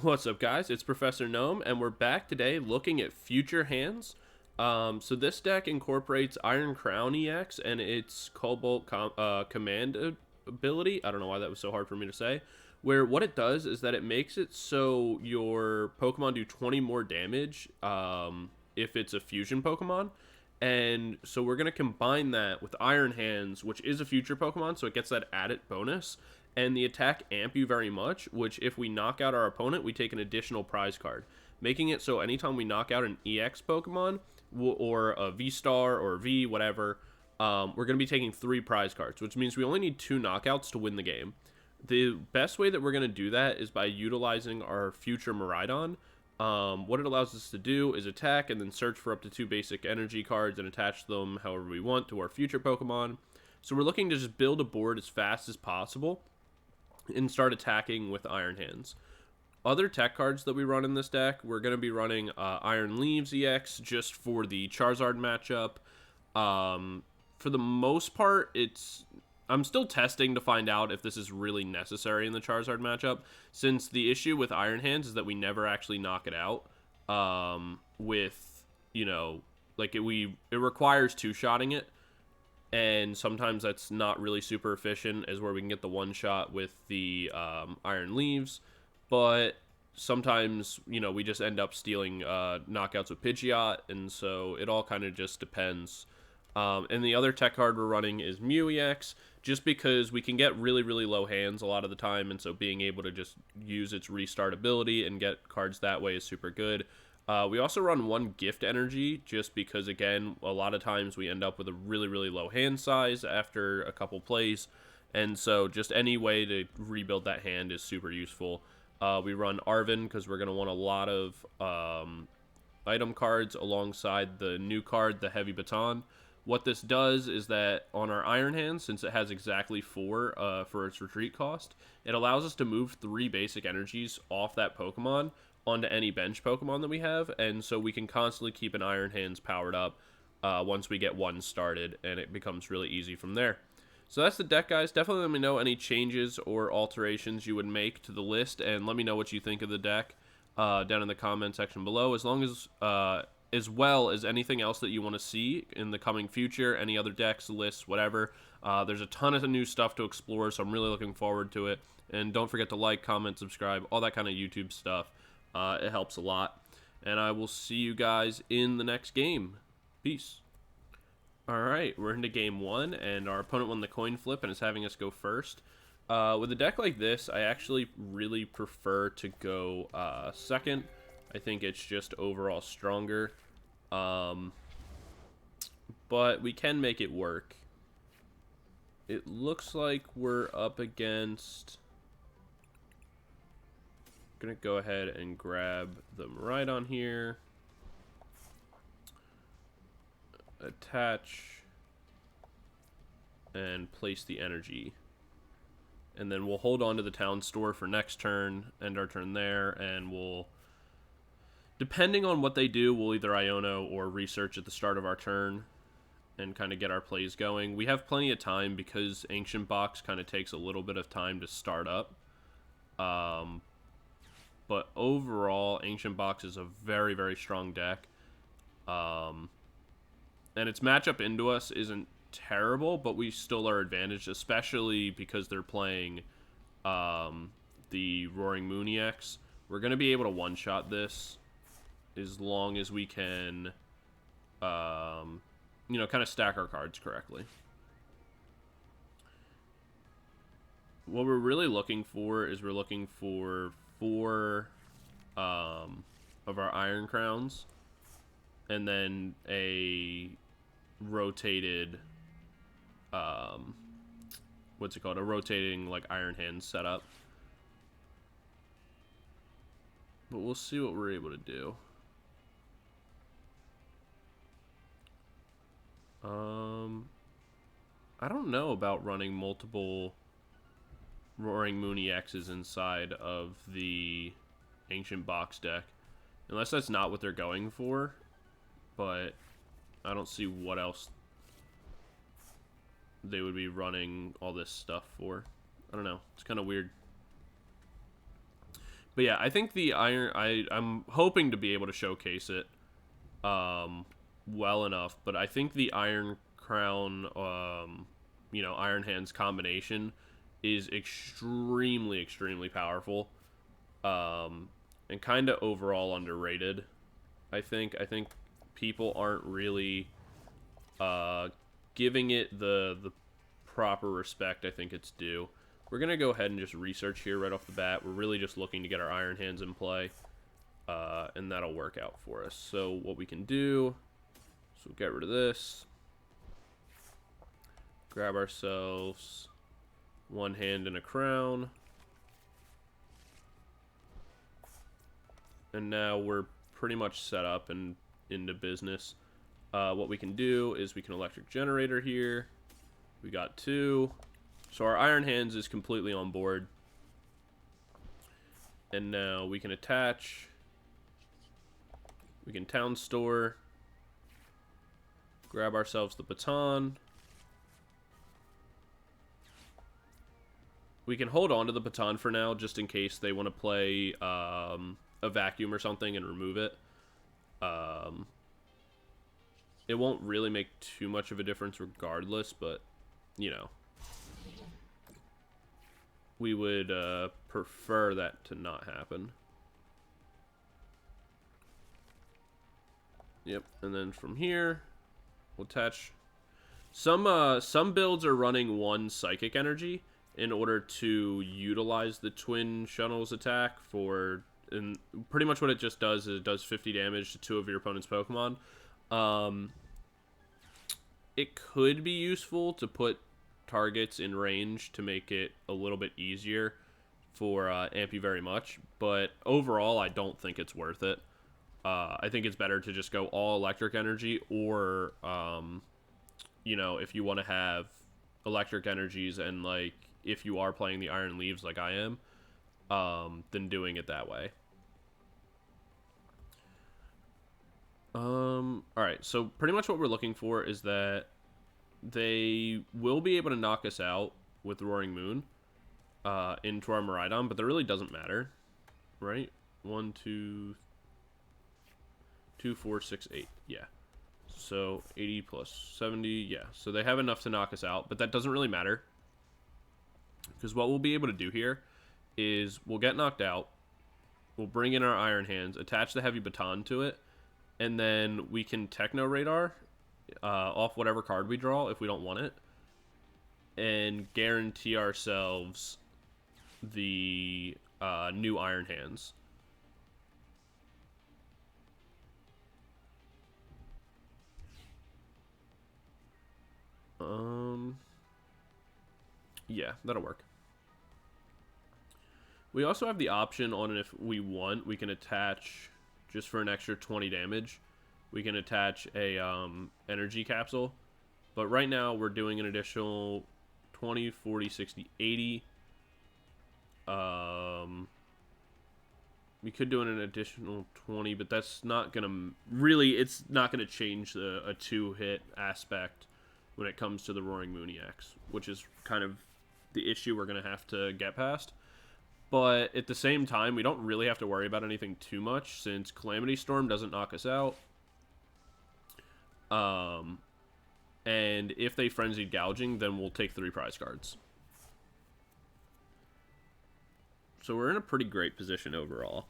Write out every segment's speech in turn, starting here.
What's up, guys? It's Professor Gnome, and we're back today looking at future hands. So this deck incorporates Iron Crown EX and its Cobalt command ability. I don't know why that was so hard for me to say. Where what it does is that it makes it so your Pokemon do 20 more damage if it's a fusion Pokemon. And so we're going to combine that with Iron Hands, which is a future Pokemon, so it gets that added bonus. And the attack amp you very much, which if we knock out our opponent, we take an additional prize card. Making it so anytime we knock out an EX Pokemon, or a V-Star, or V, whatever, we're going to be taking 3 prize cards, which means we only need 2 knockouts to win the game. The best way that we're going to do that is by utilizing our future Miraidon. What it allows us to do is attack and then search for up to 2 basic energy cards and attach them however we want to our future Pokemon. So we're looking to just build a board as fast as possible and start attacking with Iron Hands. Other tech cards that we run in this deck, we're going to be running Iron Leaves EX just for the Charizard matchup. For the most part, I'm still testing to find out if this is really necessary in the Charizard matchup, since the issue with Iron Hands is that we never actually knock it out. It requires 2-shotting it, and sometimes that's not really super efficient, as where we can get the 1-shot with the Iron Leaves, but sometimes, we just end up stealing knockouts with Pidgeot, and so it all kind of just depends. And the other tech card we're running is Mew EX, just because we can get really, really low hands a lot of the time, and so being able to just use its restart ability and get cards that way is super good. We also run 1 Gift Energy, just because, again, a lot of times we end up with a really, really low hand size after a couple plays, and so just any way to rebuild that hand is super useful. We run Arven because we're going to want a lot of item cards alongside the new card, the Heavy Baton. What this does is that on our Iron Hands, since it has exactly 4 for its retreat cost, it allows us to move 3 basic energies off that Pokemon onto any bench Pokemon that we have, and so we can constantly keep an Iron Hands powered up once we get 1 started, and it becomes really easy from there. So that's the deck, guys. Definitely let me know any changes or alterations you would make to the list, and let me know what you think of the deck down in the comment section below, as well as anything else that you want to see in the coming future, any other decks, lists, whatever. There's a ton of new stuff to explore, so I'm really looking forward to it. And don't forget to like, comment, subscribe, all that kind of YouTube stuff. It helps a lot. And I will see you guys in the next game. Peace. Alright, we're into game 1, and our opponent won the coin flip and is having us go first. With a deck like this, I actually really prefer to go second. I think it's just overall stronger. But we can make it work. It looks like we're up against... Gonna go ahead and grab the Miraidon here. Attach. And place the energy. And then we'll hold on to the Town Store for next turn, end our turn there, and we'll... Depending on what they do, we'll either Iono or research at the start of our turn and kind of get our plays going. We have plenty of time because Ancient Box kind of takes a little bit of time to start up. But overall, Ancient Box is a very, very strong deck. And its matchup into us isn't terrible, but we still are advantaged, especially because they're playing the Roaring Moon EX. We're going to be able to one-shot this as long as we can, kind of stack our cards correctly. What we're really looking for is we're looking for 4 of our Iron Crowns, and then a rotated, what's it called? A rotating, Iron Hand setup. But we'll see what we're able to do. I don't know about running multiple Roaring Moon EXs inside of the Ancient Box deck. Unless that's not what they're going for. But I don't see what else they would be running all this stuff for. I don't know. It's kind of weird. But yeah, I think the iron, I'm hoping to be able to showcase it well enough, but I think the Iron Crown, you know, Iron Hands combination is extremely, extremely powerful, and kind of overall underrated. I think people aren't really giving it the proper respect I think it's due. We're gonna go ahead and just research here right off the bat. We're really just looking to get our Iron Hands in play, and that'll work out for us. So what we can do, so get rid of this, grab ourselves one hand and a crown, and now we're pretty much set up and into business. What we can do is we can Electric Generator here. We got 2. So our Iron Hands is completely on board. And now we can attach. We can Town Store. Grab ourselves the baton. We can hold on to the baton for now, just in case they want to play a vacuum or something and remove it. It won't really make too much of a difference regardless, but, you know. We would prefer that to not happen. Yep, and then from here, we'll attach. Some builds are running 1 Psychic Energy in order to utilize the Twin Shuttle's attack for, and pretty much what it just does is it does 50 damage to 2 of your opponent's Pokemon. It could be useful to put targets in range to make it a little bit easier for Ampy very much, but overall I don't think it's worth it. I think it's better to just go all Electric Energy, or you know, if you want to have Electric Energies and, like, if you are playing the Iron Leaves like I am, then doing it that way. Alright, so pretty much what we're looking for is that they will be able to knock us out with Roaring Moon into our Miraidon, but that really doesn't matter, right? 1, 2, 2, 4, 6, 8, yeah. So 80 plus 70, yeah. So they have enough to knock us out, but that doesn't really matter. Because what we'll be able to do here is we'll get knocked out, we'll bring in our Iron Hands, attach the Heavy Baton to it, and then we can Techno Radar off whatever card we draw if we don't want it, and guarantee ourselves the new Iron Hands. Yeah, that'll work. We also have the option on, if we want, we can attach, just for an extra 20 damage, we can attach a energy capsule. But right now we're doing an additional 20, 40, 60, 80. We could do an additional 20, but that's not going to really, it's not going to change a 2-hit aspect when it comes to the Roaring Moon EX, which is kind of the issue we're going to have to get past. But at the same time, we don't really have to worry about anything too much, since Calamity Storm doesn't knock us out. And if they Frenzied Gouging, then we'll take 3 prize cards. So we're in a pretty great position overall.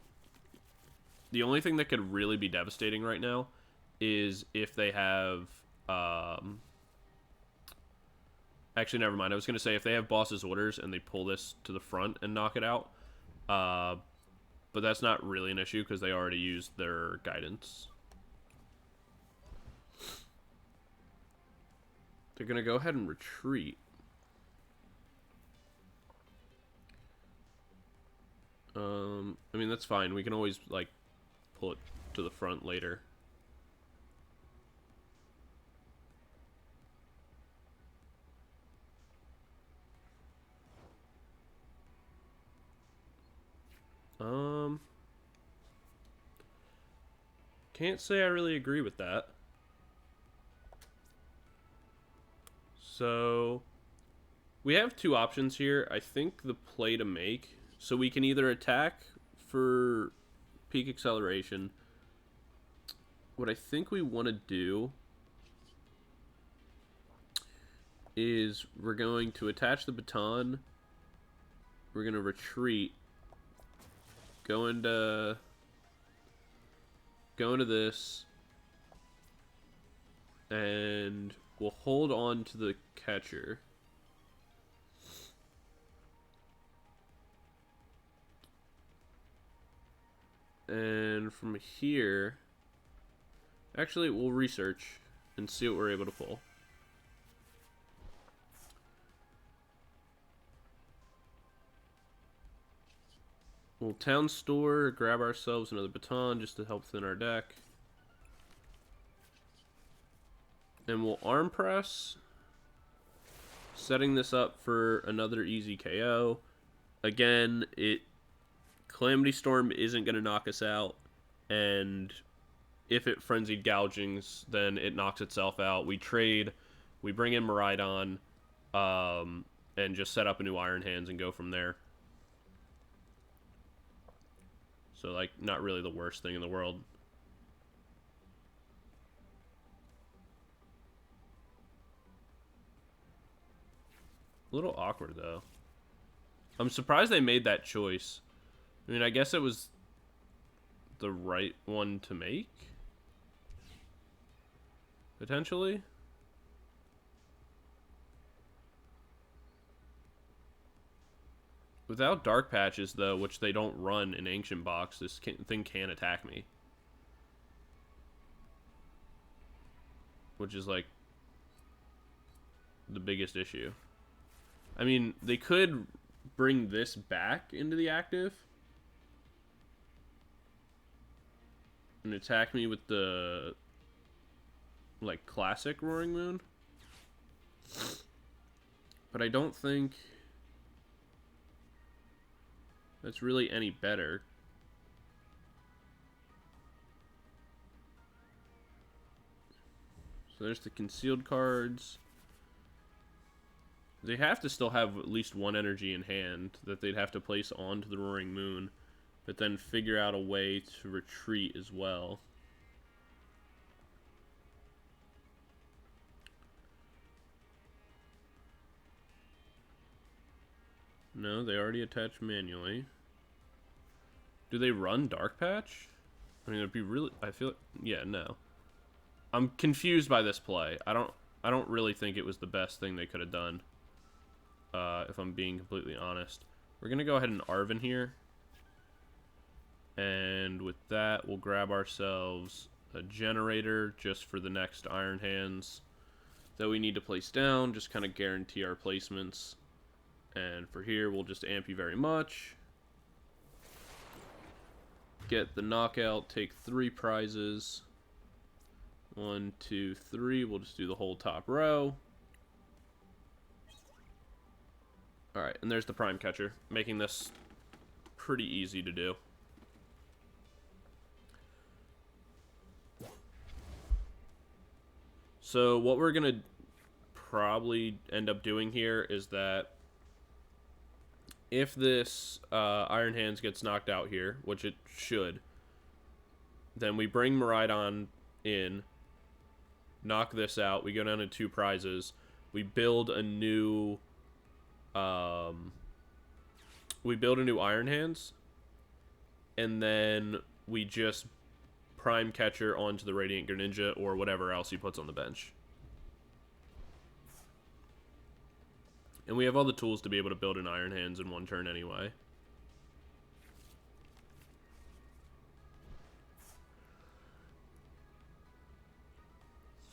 The only thing that could really be devastating right now is if they have... Actually, never mind. I was going to say if they have Boss's Orders and they pull this to the front and knock it out. But that's not really an issue because they already used their guidance. They're going to go ahead and retreat. I mean, that's fine. We can always, like, pull it to the front later. Can't say I really agree with that. So, we have 2 options here. I think the play to make, so we can either attack for peak acceleration, what I think we want to do is we're going to attach the baton. We're going to retreat. Go into this. And we'll hold on to the catcher. And from here, actually, we'll research and see what we're able to pull. We'll Town Store, grab ourselves another baton just to help thin our deck. And we'll arm press, setting this up for another easy KO. Again, Calamity Storm isn't going to knock us out, and if it frenzied gougings, then it knocks itself out. We trade, we bring in Miraidon, and just set up a new Iron Hands and go from there. So, like, not really the worst thing in the world. A little awkward, though. I'm surprised they made that choice. I mean, I guess it was the right one to make, potentially. Without Dark Patches, though, which they don't run in Ancient Box, this thing can attack me. Which is, like, the biggest issue. I mean, they could bring this back into the active and attack me with the, like, classic Roaring Moon. But I don't think that's really any better. So there's the concealed cards. They have to still have at least one energy in hand that they'd have to place onto the Roaring Moon, but then figure out a way to retreat as well. No, they already attach manually. Do they run Dark Patch? I mean, it'd be really, I feel, yeah, no. I'm confused by this play. I don't really think it was the best thing they could have done. If I'm being completely honest. We're gonna go ahead and Arven here. And with that, we'll grab ourselves a generator just for the next Iron Hands that we need to place down. Just kind of guarantee our placements. And for here, we'll just amp you very much. Get the knockout, take 3 prizes. 1, 2, 3. We'll just do the whole top row. Alright, and there's the Prime Catcher, making this pretty easy to do. So what we're going to probably end up doing here is that if this Iron Hands gets knocked out here, which it should, then we bring Miraidon in, knock this out, we go down to 2 prizes, we build a new Iron Hands, and then we just Prime Catcher onto the Radiant Greninja or whatever else he puts on the bench. And we have all the tools to be able to build an Iron Hands in 1 turn anyway.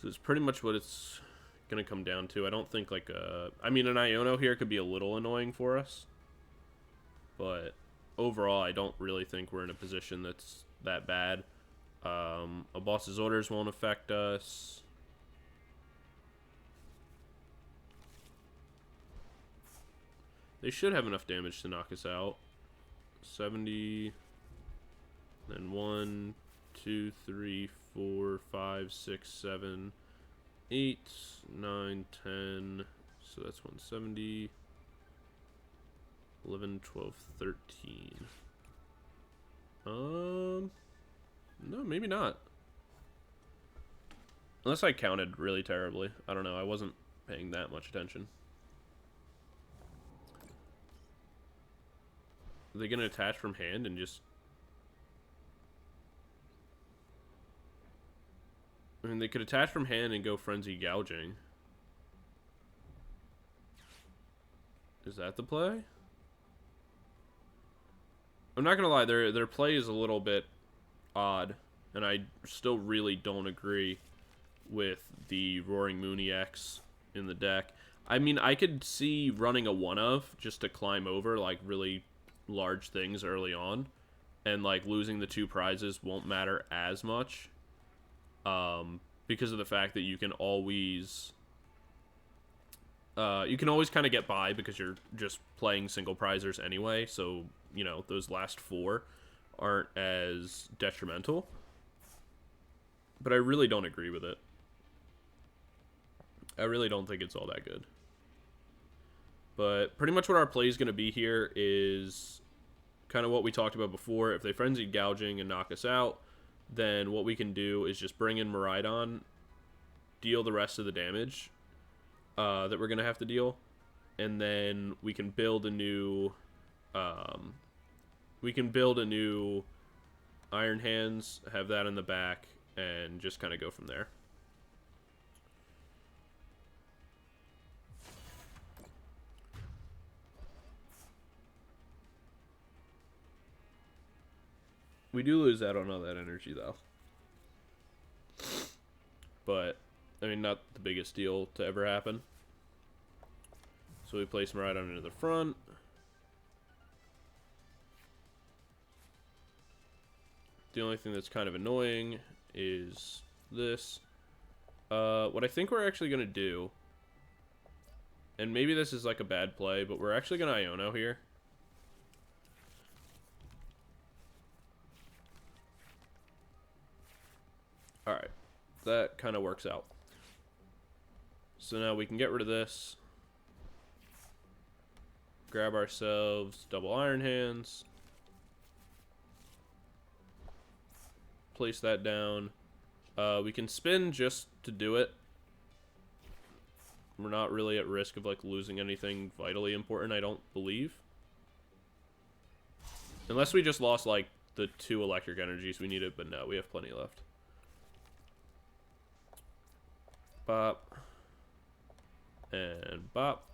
So it's pretty much what it's going to come down to. I don't think like I mean, an Iono here could be a little annoying for us. But overall, I don't really think we're in a position that's that bad. A boss's orders won't affect us. They should have enough damage to knock us out. 70. Then 1, 2, 3, 4, 5, 6, 7, 8, 9, 10. So that's 170. 11, 12, 13. No, maybe not. Unless I counted really terribly. I don't know. I wasn't paying that much attention. Are they going to attach from hand and just... I mean, they could attach from hand and go Frenzy Gouging. Is that the play? I'm not gonna lie, their play is a little bit odd, and I still really don't agree with the Roaring Moon EX in the deck. I mean, I could see running a one-of just to climb over, like, really large things early on, and, like, losing the 2 prizes won't matter as much, because of the fact that you can always... kind of get by because you're just playing single prizers anyway, so, you know, those last 4 aren't as detrimental. But I really don't agree with it. I really don't think it's all that good. But pretty much what our play is going to be here is kind of what we talked about before. If they Frenzied Gouging and knock us out, then what we can do is just bring in Miraidon, deal the rest of the damage that we're going to have to deal, and then we can build a new Iron Hands, have that in the back, and just kind of go from there. We do lose out on all that energy, though. But, I mean, not the biggest deal to ever happen. So we place Miraidon into the front. The only thing that's kind of annoying is this. What I think we're actually going to do, and maybe this is like a bad play, but we're actually going to Iono here. Alright, that kind of works out. So now we can get rid of this. Grab ourselves double Iron Hands. Place that down. We can spin just to do it. We're not really at risk of like losing anything vitally important, I don't believe. Unless we just lost like the 2 electric energies we needed, but no, we have plenty left. Bop. And bop.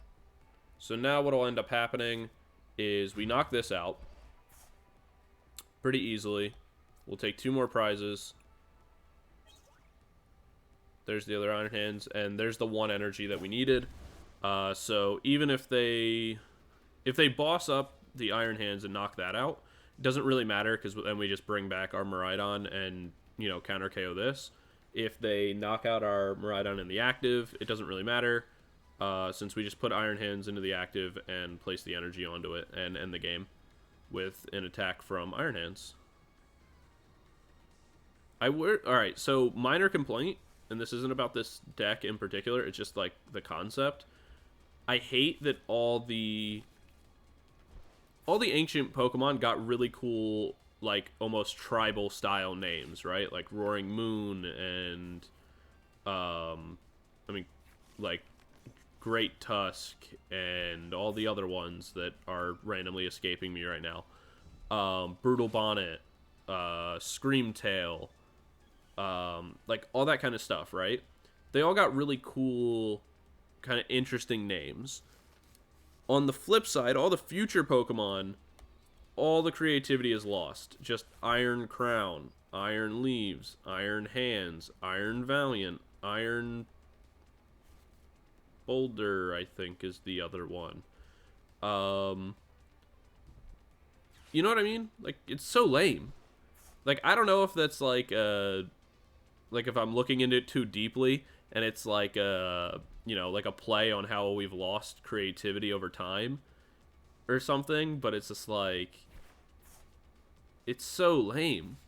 So now what will end up happening is we knock this out pretty easily. We'll take 2 more prizes. There's the other Iron Hands, and there's the 1 energy that we needed. So even if they boss up the Iron Hands and knock that out, it doesn't really matter, because then we just bring back our Miraidon and, you know, counter KO this. If they knock out our Miraidon in the active, it doesn't really matter, since we just put Iron Hands into the active and place the energy onto it and end the game with an attack from Iron Hands. Alright, so minor complaint, and this isn't about this deck in particular, it's just like the concept. I hate that all the ancient Pokemon got really cool, like, almost tribal style names, right? Like Roaring Moon and, I mean, like, Great Tusk and all the other ones that are randomly escaping me right now. Brutal Bonnet, Screamtail, like, all that kind of stuff, right? They all got really cool, kind of interesting names. On the flip side, all the future Pokemon, all the creativity is lost. Just Iron Crown, Iron Leaves, Iron Hands, Iron Valiant, Iron Boulder, I think, is the other one. You know what I mean? Like, it's so lame. Like, I don't know if that's like if I'm looking into it too deeply, and it's like you know, like a play on how we've lost creativity over time or something, but it's just like, it's so lame.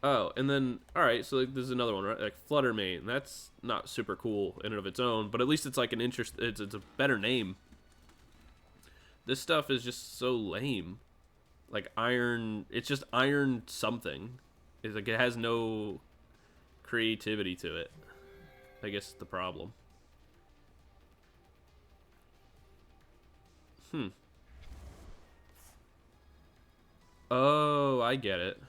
Oh, and then, alright, so like, there's another one, right? Like Fluttermane. That's not super cool in and of its own, but at least it's like an interest, it's a better name. This stuff is just so lame. like iron. It's just iron something. It's like it has no creativity to it. I guess it's the problem. Oh, I get it.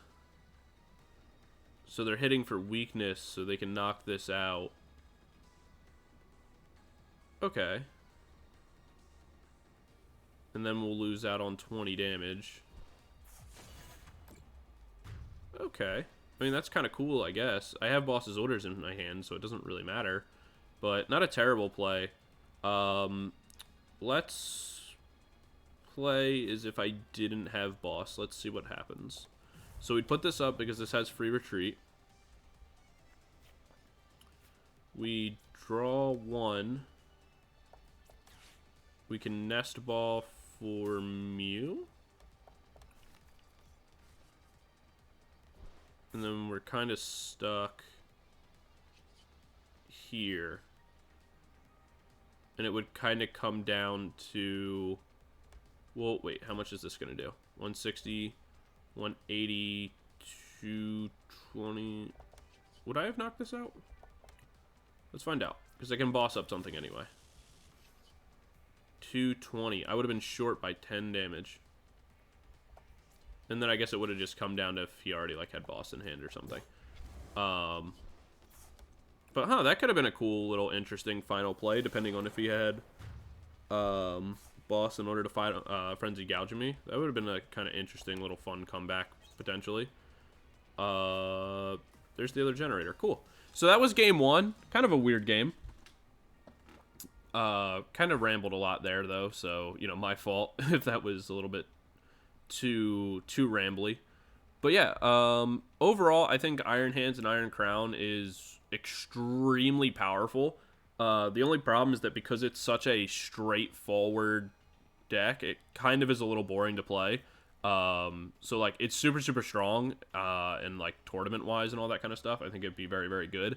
So they're hitting for weakness so they can knock this out. Okay. And then we'll lose out on 20 damage. Okay. I mean, that's kind of cool, I guess. I have boss's orders in my hand, so it doesn't really matter. But not a terrible play. Let's play as if I didn't have boss. Let's see what happens. So we'd put this up because this has free retreat. We draw 1. We can Nest Ball for Mew. And then we're kind of stuck here. And it would kind of come down to... Well, wait, how much is this going to do? 160, 180, 220... Would I have knocked this out? Let's find out, because I can boss up something anyway. 220. I would have been short by 10 damage. And then I guess it would have just come down to if he already like had boss in hand or something. But that could have been a cool little interesting final play, depending on if he had boss in order to fight Frenzy Gouging me. That would have been a kind of interesting little fun comeback, potentially. There's the other generator. Cool. So that was game 1. Kind of a weird game. Kind of rambled a lot there, though, so, you know, my fault if that was a little bit too rambly. But yeah, overall, I think Iron Hands and Iron Crown is extremely powerful. The only problem is that because it's such a straightforward deck, it kind of is a little boring to play. So like it's super strong, and like tournament wise and all that kind of stuff. I think it'd be very, very good.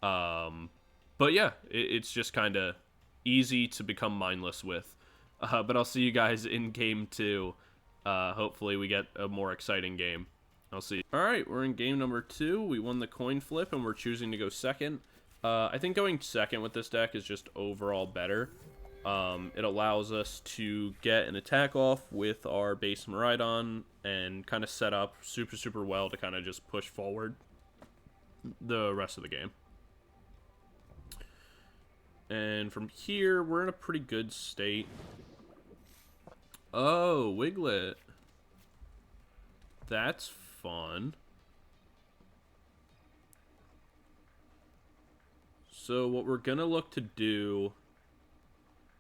But yeah, it's just kind of easy to become mindless with. But I'll see you guys in game 2. Hopefully we get a more exciting game. I'll see. All right, we're in game number 2. We won the coin flip and we're choosing to go second. I think going second with this deck is just overall better. It allows us to get an attack off with our base Miraidon and kind of set up super well to kind of just push forward the rest of the game. And from here, we're in a pretty good state. Oh, Wiglet. That's fun. So what we're going to look to do,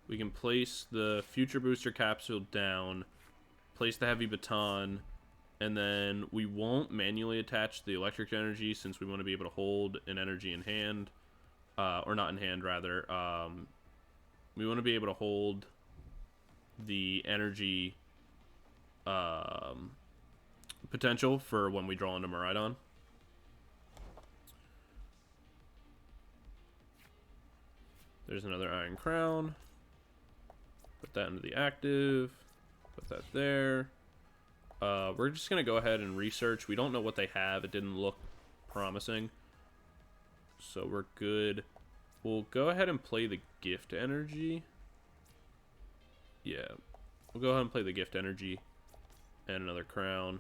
we can place the Future Booster Capsule down, place the Heavy Baton, and then we won't manually attach the Electric Energy since we want to be able to hold an energy in hand. Or not in hand, rather. We want to be able to hold the energy potential for when we draw into Miraidon. There's another Iron Crown. Put that into the active. Put that there. We're just going to go ahead and research. We don't know what they have. It didn't look promising. So we're good. We'll go ahead and play the Gift Energy. Yeah. We'll go ahead and play the Gift Energy. And another Crown.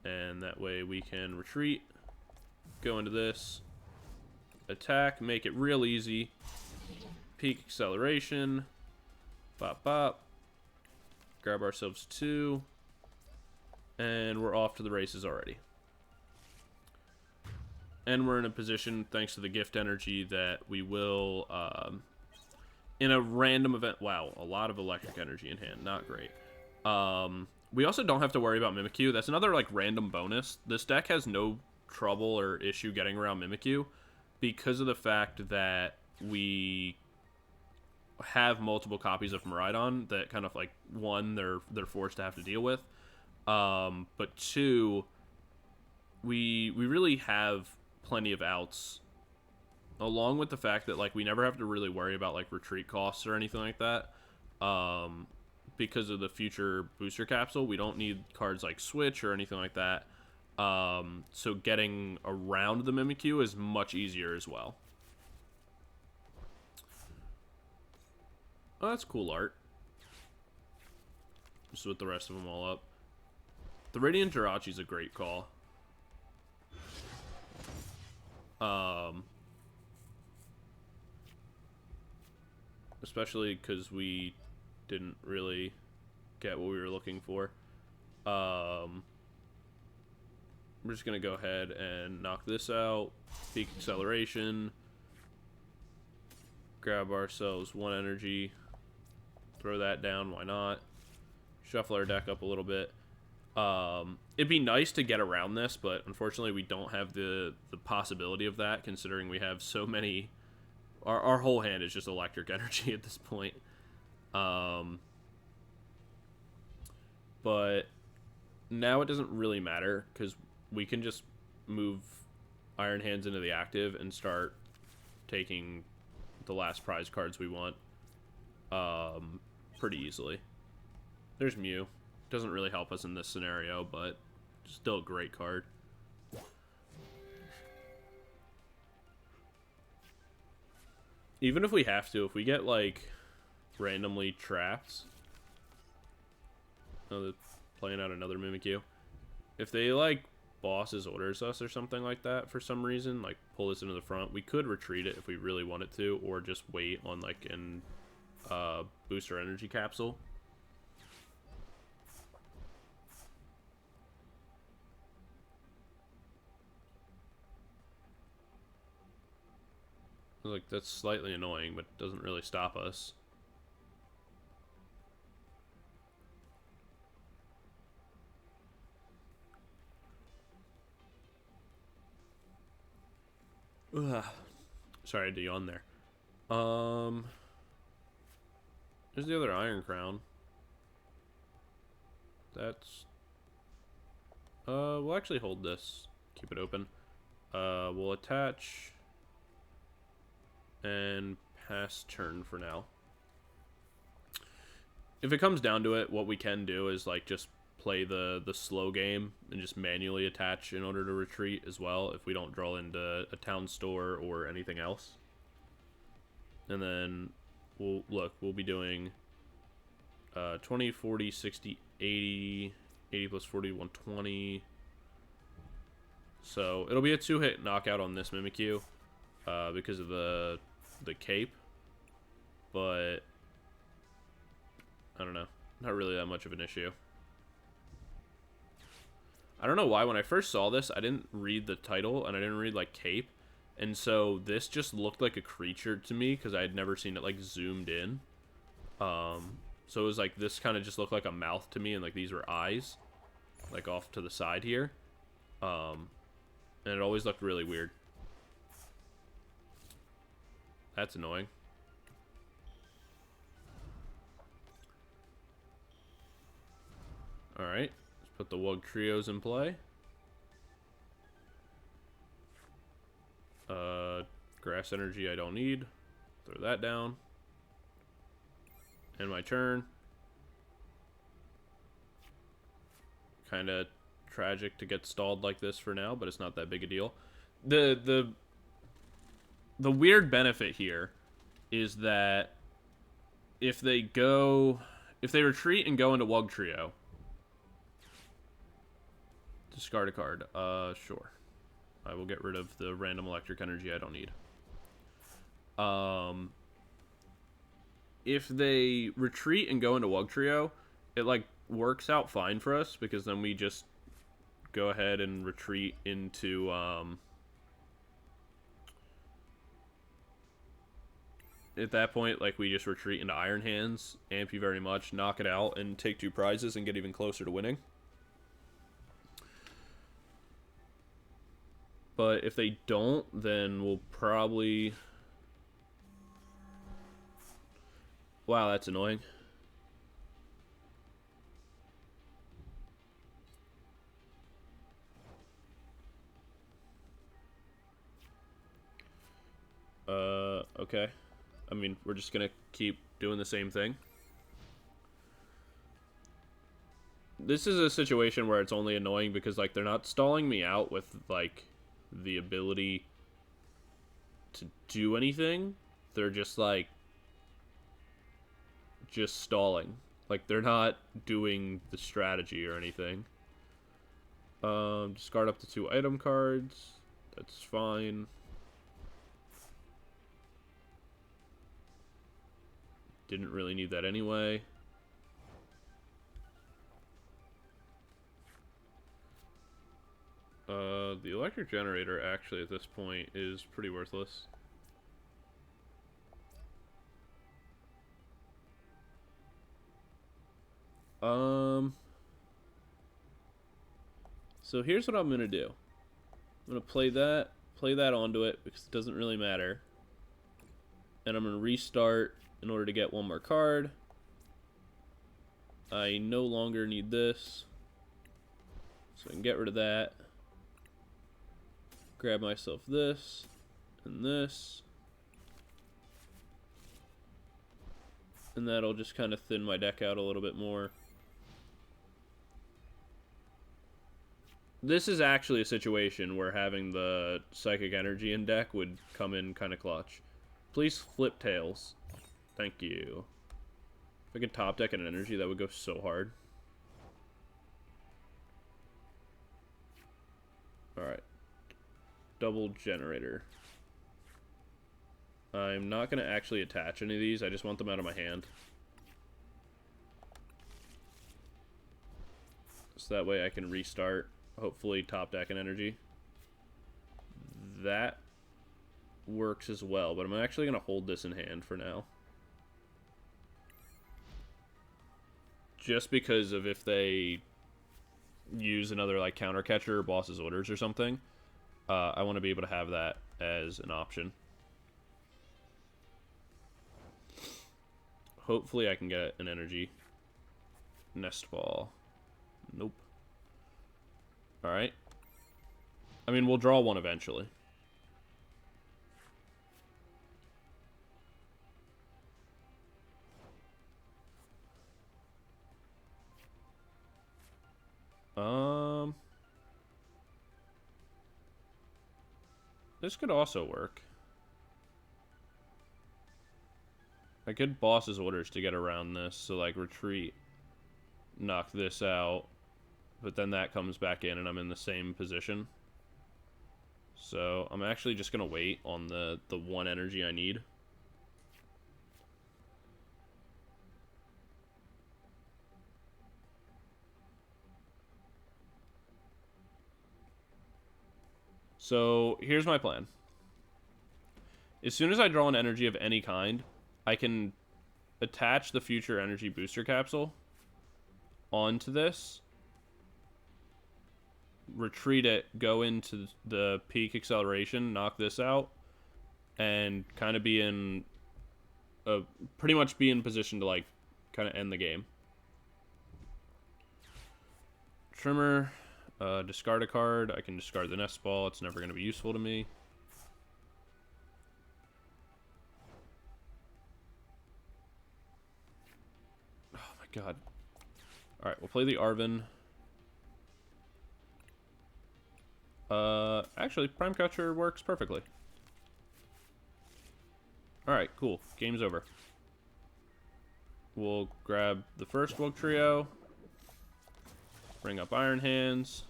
And that way we can retreat. Go into this. Attack. Make it real easy. Peak acceleration. Bop bop. Grab ourselves 2. And we're off to the races already. And we're in a position, thanks to the Gift Energy, that we will, in a random event... Wow, a lot of Electric Energy in hand. Not great. We also don't have to worry about Mimikyu. That's another, like, random bonus. This deck has no trouble or issue getting around Mimikyu because of the fact that we have multiple copies of Miraidon that kind of, like, one, they're forced to have to deal with. But 2, we really have plenty of outs, along with the fact that like we never have to really worry about like retreat costs or anything like that. because of the future booster capsule. We don't need cards like Switch or anything like that. So getting around the Mimikyu is much easier as well. Oh, that's cool art. Just with the rest of them all up. The Radiant Jirachi's a great call. Especially because we didn't really get what we were looking for. We're just going to go ahead and knock this out. Peak acceleration. Grab ourselves 1 energy. Throw that down, why not? Shuffle our deck up a little bit. It'd be nice to get around this, but unfortunately we don't have the possibility of that, considering we have so many... Our whole hand is just electric energy at this point. But now it doesn't really matter, because we can just move Iron Hands into the active and start taking the last prize cards we want pretty easily. There's Mew. Doesn't really help us in this scenario, but still a great card. Even if we have to, if we get, like, randomly trapped... Oh, they're playing out another Mimikyu. If they, like, bosses orders us or something like that for some reason, like, pull this into the front, we could retreat it if we really wanted to, or just wait on, like, an booster energy capsule. Like, that's slightly annoying, but doesn't really stop us. Ugh. Sorry, I had to yawn there. There's the other Iron Crown. That's... we'll actually hold this. Keep it open. We'll attach... and pass turn for now. If it comes down to it, what we can do is, like, just play the slow game and just manually attach in order to retreat as well if we don't draw into a Town Store or anything else. And then we'll be doing 20, 40, 60, 80, 80 plus 40, 120. So it'll be a 2-hit knockout on this Mimikyu because of the cape, but I don't know, not really that much of an issue. I don't know why when I first saw this I didn't read the title and I didn't read like cape, and so this just looked like a creature to me because I had never seen it like zoomed in. So it was like this kind of just looked like a mouth to me, and like these were eyes like off to the side here, and it always looked really weird. That's annoying. Alright, let's put the Wug Trios in play. Grass Energy I don't need. Throw that down. End my turn. Kinda tragic to get stalled like this for now, but it's not that big a deal. The weird benefit here is that if they retreat and go into Wug Trio, discard a card. Sure. I will get rid of the random electric energy I don't need. If they retreat and go into Wug Trio, it like works out fine for us because then we just go ahead and retreat into at that point, like, we just retreat into Iron Hands, amp you very much, knock it out, and take 2 prizes and get even closer to winning. But if they don't, then we'll probably... Wow, that's annoying. Okay. I mean, we're just gonna keep doing the same thing. This is a situation where it's only annoying because, like, they're not stalling me out with, like, the ability to do anything. They're just, like, just stalling. Like, they're not doing the strategy or anything. Discard up to 2 item cards. That's fine. Didn't really need that anyway. The electric generator actually at this point is pretty worthless. So here's what I'm gonna do. I'm gonna play that onto it because it doesn't really matter. And I'm gonna restart in order to get one more card. I no longer need this. So I can get rid of that. Grab myself this and this. And that'll just kind of thin my deck out a little bit more. This is actually a situation where having the Psychic Energy in deck would come in kind of clutch. Please flip tails. Thank you. If I could top deck an energy, that would go so hard. Alright. Double generator. I'm not going to actually attach any of these. I just want them out of my hand. So that way I can restart. Hopefully top deck an energy. That works as well, but I'm actually going to hold this in hand for now. Just because of if they use another like counter catcher or boss's orders or something, I want to be able to have that as an option. Hopefully I can get an energy. Nest Ball. Nope. Alright. I mean, we'll draw one eventually. This could also work. I could boss's orders to get around this, so like retreat, knock this out, but then that comes back in and I'm in the same position. So I'm actually just gonna wait on the one energy I need. So here's my plan. As soon as I draw an energy of any kind, I can attach the future energy booster capsule onto this, retreat it, go into the peak acceleration, knock this out, and kind of be in pretty much be in position to like kind of end the game. Trimmer, discard a card. I can discard the Nest Ball. It's never going to be useful to me. God. Alright, we'll play the Arven. Actually, Prime Catcher works perfectly. Alright, cool. Game's over. We'll grab the first Woke Trio. Bring up Iron Hands.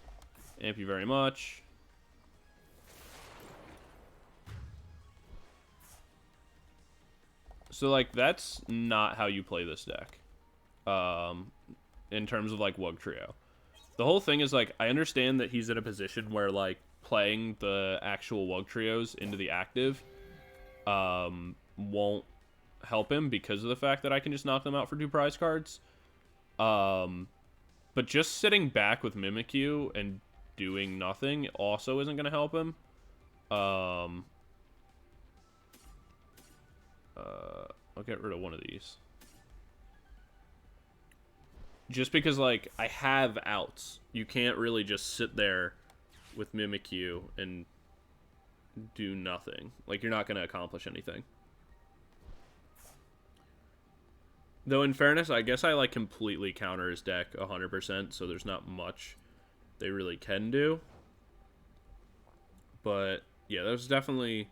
Amp you very much. So, like, that's not how you play this deck. In terms of like Wug Trio. The whole thing is like I understand that he's in a position where like playing the actual Wug Trios into the active won't help him because of the fact that I can just knock them out for 2 prize cards. But just sitting back with Mimikyu and doing nothing also isn't going to help him. I'll get rid of one of these. Just because, like, I have outs. You can't really just sit there with Mimikyu and do nothing. Like, you're not going to accomplish anything. Though in fairness, I guess I like completely counter his deck 100%, so there's not much they really can do. But yeah, that was definitely,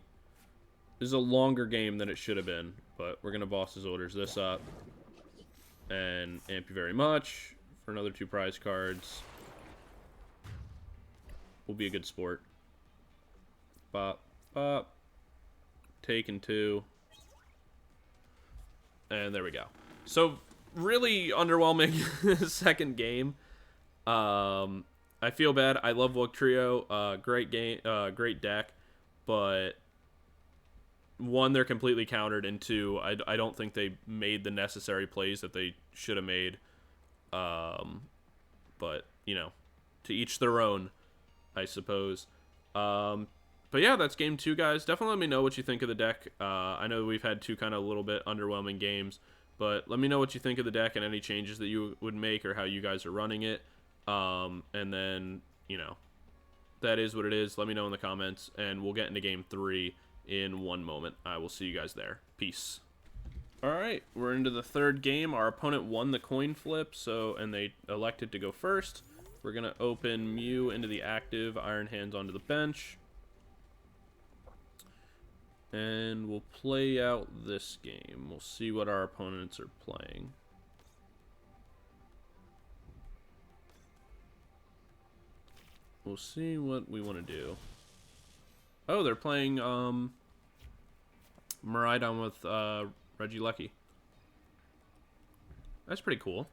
this is a longer game than it should have been. But we're gonna boss his orders this up, and amp you very much for another 2 prize cards. We'll be a good sport. Bop, bop. Taken 2. And there we go. So, really underwhelming second game. I feel bad. I love Woke Trio. Great game, great deck. But, 1, they're completely countered. And 2, I don't think they made the necessary plays that they should have made. But, you know, to each their own, I suppose. But yeah, that's game 2, guys. Definitely let me know what you think of the deck. I know we've had 2 kind of a little bit underwhelming games, but let me know what you think of the deck and any changes that you would make or how you guys are running it. And then, you know, that is what it is. Let me know in the comments, and we'll get into game 3 in one moment. I will see you guys there. Peace. All right, we're into the 3rd game. Our opponent won the coin flip, and they elected to go first. We're going to open Mew into the active, Iron Hands onto the bench. And we'll play out this game. We'll see what our opponents are playing. We'll see what we want to do. Oh, they're playing Miraidon with Regieleki. That's pretty cool.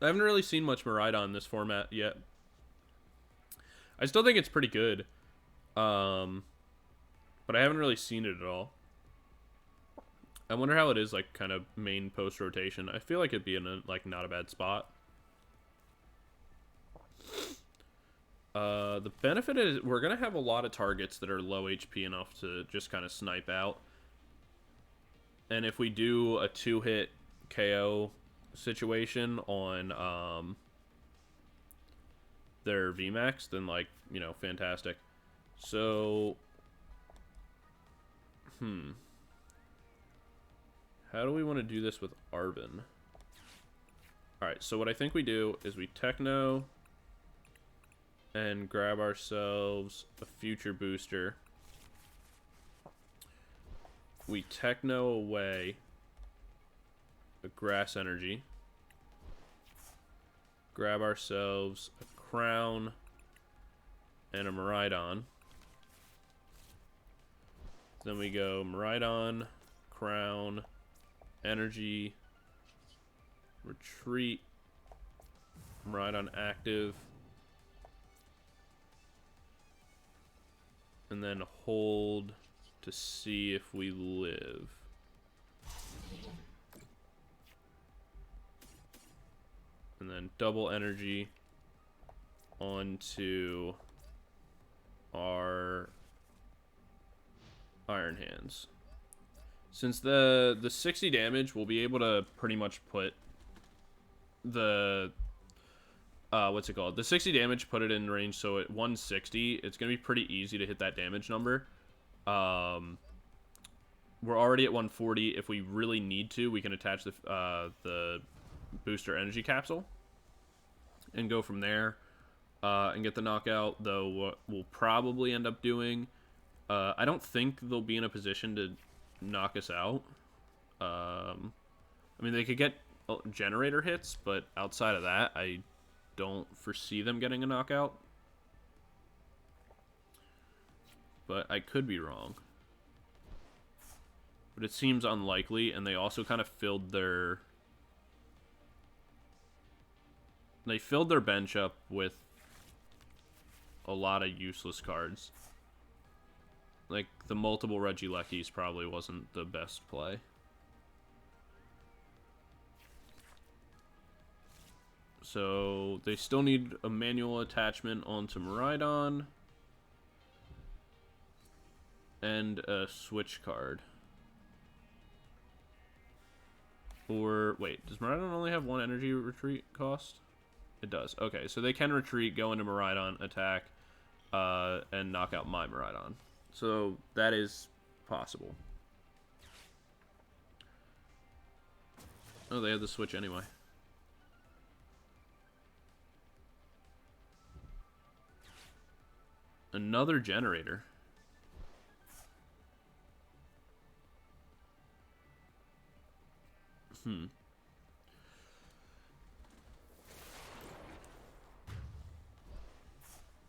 I haven't really seen much Miraidon in this format yet. I still think it's pretty good. But I haven't really seen it at all. I wonder how it is, like, kind of main post rotation. I feel like it'd be in a, like, not a bad spot. The benefit is we're gonna have a lot of targets that are low HP enough to just kind of snipe out. And if we do a 2-hit KO situation on their VMAX, then, like, you know, fantastic. So, how do we want to do this with Arven? Alright, so what I think we do is we Techno and grab ourselves a future booster. We Techno away a Grass Energy. Grab ourselves a Crown and a Miraidon. Then we go Miraidon, Crown, Energy, Retreat, Miraidon active, and then hold to see if we live. And then double energy onto our Iron Hands. Since the 60 damage, we'll be able to pretty much put the what's it called? The 60 damage, put it in range, so at 160, it's going to be pretty easy to hit that damage number. We're already at 140. If we really need to, we can attach the booster energy capsule and go from there and get the knockout, though what we'll probably end up doing, I don't think they'll be in a position to knock us out. I mean, they could get generator hits, but outside of that, I don't foresee them getting a knockout. But I could be wrong. But it seems unlikely, and they also kind of filled their... They filled their bench up with a lot of useless cards. Like, the multiple Regielekis probably wasn't the best play. So, they still need a manual attachment onto Miraidon. And a switch card. Or, wait, does Miraidon only have 1 energy retreat cost? It does. Okay, so they can retreat, go into Miraidon, attack, and knock out my Miraidon. So, that is possible. Oh, they had the switch anyway. Another generator.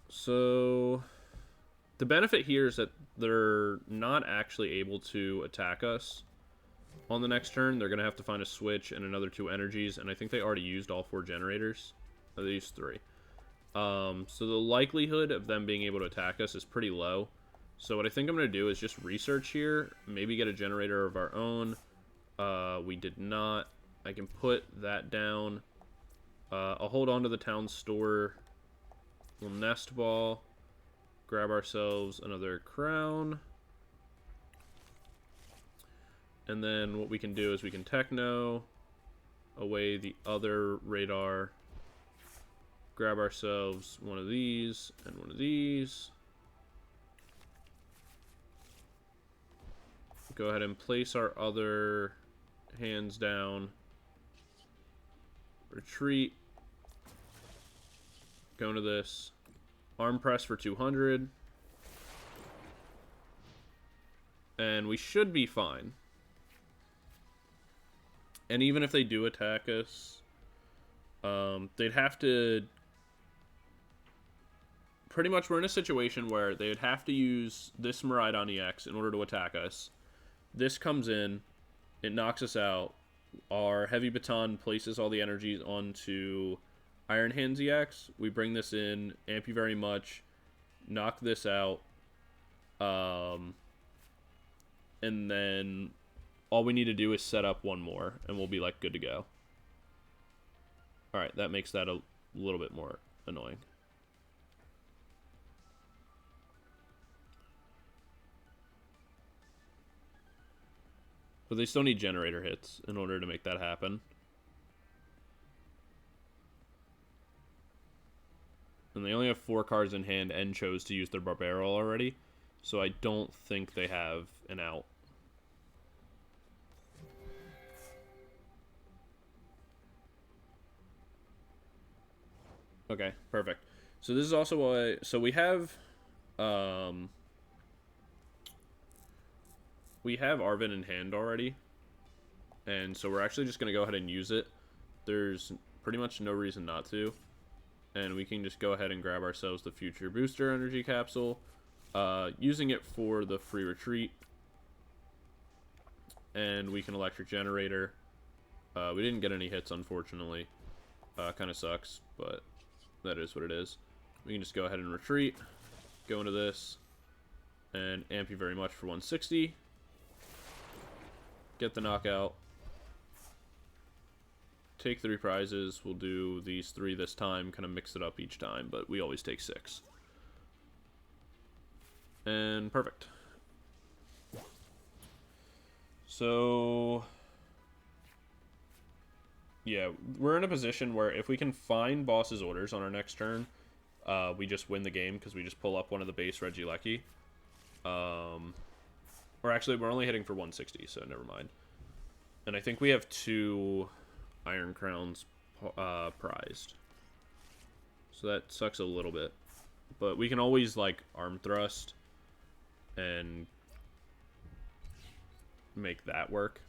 So the benefit here is that they're not actually able to attack us on the next turn. They're going to have to find a switch and another 2 energies, and I think they already used all 4 generators. Oh, they used 3. So the likelihood of them being able to attack us is pretty low. So what I think I'm going to do is just research here, maybe get a generator of our own. We did not. I can put that down. I'll hold on to the town store. We'll Nest Ball. Grab ourselves another crown. And then what we can do is we can Techno away the other radar. Grab ourselves one of these and one of these. Go ahead and place our other hands down. Retreat. Go into this. Arm press for 200. And we should be fine. And even if they do attack us, they'd have to... Pretty much we're in a situation where they'd have to use this Miraidon EX in order to attack us. This comes in, it knocks us out. Our Heavy Baton places all the energies onto Iron Hands EX. We bring this in, amp you very much, knock this out, and then all we need to do is set up one more, and we'll be like good to go. Alright, that makes that a little bit more annoying. But they still need generator hits in order to make that happen. And they only have 4 cards in hand and chose to use their Barbarrel already. So I don't think they have an out. Okay, perfect. So this is also why... So we have... we have Arven in hand already. And so we're actually just going to go ahead and use it. There's pretty much no reason not to. And we can just go ahead and grab ourselves the Future Booster Energy Capsule. Using it for the free retreat. And we can Electric Generator. We didn't get any hits, unfortunately. Kind of sucks, but that is what it is. We can just go ahead and retreat. Go into this. And amp you very much for 160. Get the knockout. Take 3 prizes. We'll do these 3 this time. Kind of mix it up each time, but we always take 6. And perfect. So... yeah, we're in a position where if we can find boss's orders on our next turn, we just win the game because we just pull up one of the base Regieleki. Or actually, we're only hitting for 160, so never mind. And I think we have 2 Iron Crowns prized. So that sucks a little bit. But we can always, like, Arm Thrust and make that work.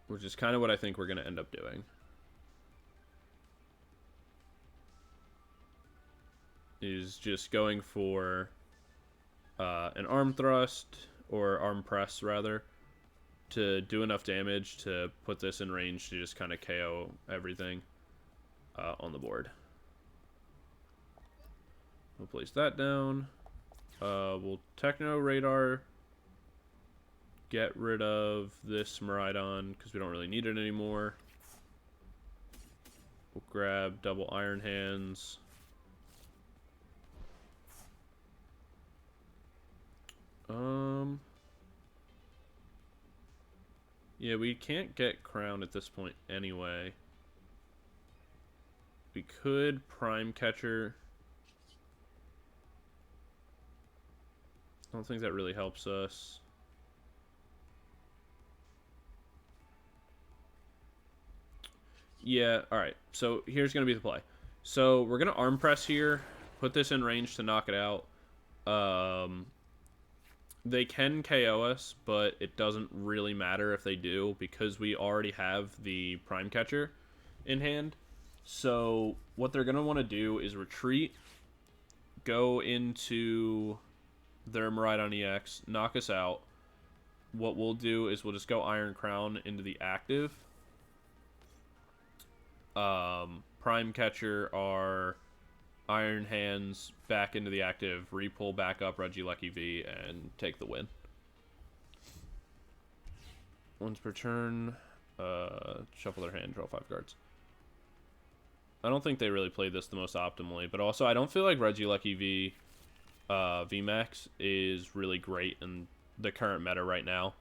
Which is kind of what I think we're going to end up doing. Is just going for an Arm Thrust, or Arm Press, rather, to do enough damage to put this in range to just kind of KO everything on the board. We'll place that down. We'll Techno Radar. Get rid of this Miraidon because we don't really need it anymore. We'll grab double Iron Hands. Yeah, we can't get Crown at this point anyway. We could Prime Catcher. I don't think that really helps us. Yeah, alright. So here's going to be the play. So we're going to arm press here. Put this in range to knock it out. They can KO us, but it doesn't really matter if they do because we already have the Prime Catcher in hand. So what they're going to want to do is retreat, go into their Miraidon EX, knock us out. What we'll do is we'll just go Iron Crown into the active. Prime Catcher our Iron Hands back into the active, re-pull back up Regieleki V, and take the win. Once per turn, shuffle their hand, draw 5 cards. I don't think they really played this the most optimally, but also I don't feel like Regieleki V VMAX is really great in the current meta right now.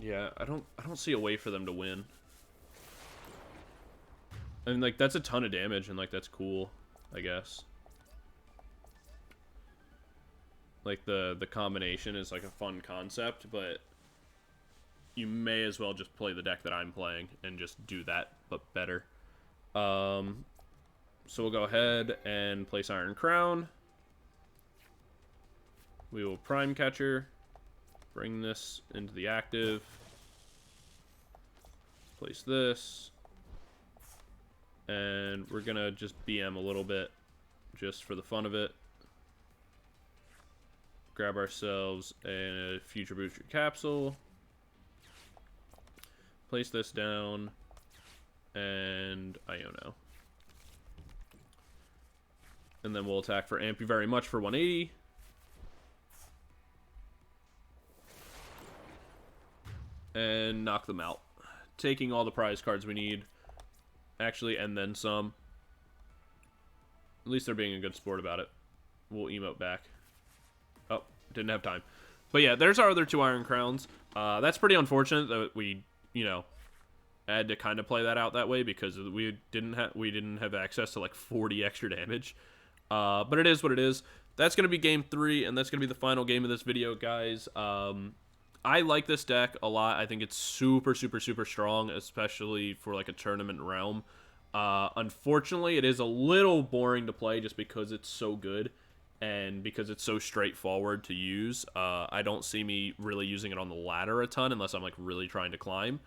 Yeah, I don't see a way for them to win. I mean, like, that's a ton of damage, and, like, that's cool, I guess. Like, the combination is, like, a fun concept, but you may as well just play the deck that I'm playing and just do that, but better. So we'll go ahead and place Iron Crown. We will Prime Catcher. Bring this into the active. Place this. And we're going to just BM a little bit just for the fun of it. Grab ourselves a Future Booster Capsule. Place this down. And Iono. And then we'll attack for Amp You Very Much for 180. And knock them out. Taking all the prize cards we need. Actually, and then some. At least they're being a good sport about it. We'll emote back. Oh, didn't have time. But yeah, there's our other 2 Iron Crowns. That's pretty unfortunate that we, you know, had to kind of play that out that way because we didn't have access to like 40 extra damage. But it is what it is. That's going to be game 3, and that's going to be the final game of this video, guys. I like this deck a lot. I think it's super, super, super strong, especially for like a tournament realm. Unfortunately, it is a little boring to play just because it's so good and because it's so straightforward to use. I don't see me really using it on the ladder a ton unless I'm like really trying to climb.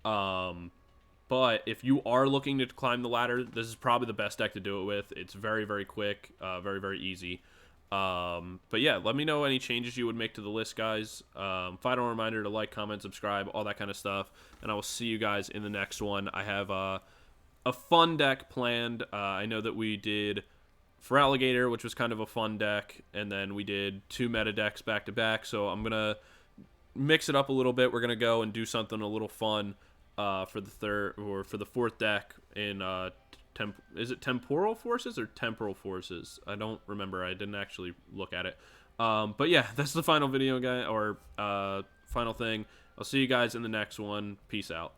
But if you are looking to climb the ladder, this is probably the best deck to do it with. It's very, very quick, very, very easy. But yeah, let me know any changes you would make to the list, guys. Final reminder to like, comment, subscribe, all that kind of stuff. And I will see you guys in the next one. I have a fun deck planned. I know that we did for Alligator, which was kind of a fun deck. And then we did 2 meta decks back to back. So I'm going to mix it up a little bit. We're going to go and do something a little fun for the third or for the 4th deck in is it Temporal Forces or Temporal Forces? I don't remember. I didn't actually look at it. But yeah, that's the final video, guy, or final thing. I'll see you guys in the next one. Peace out.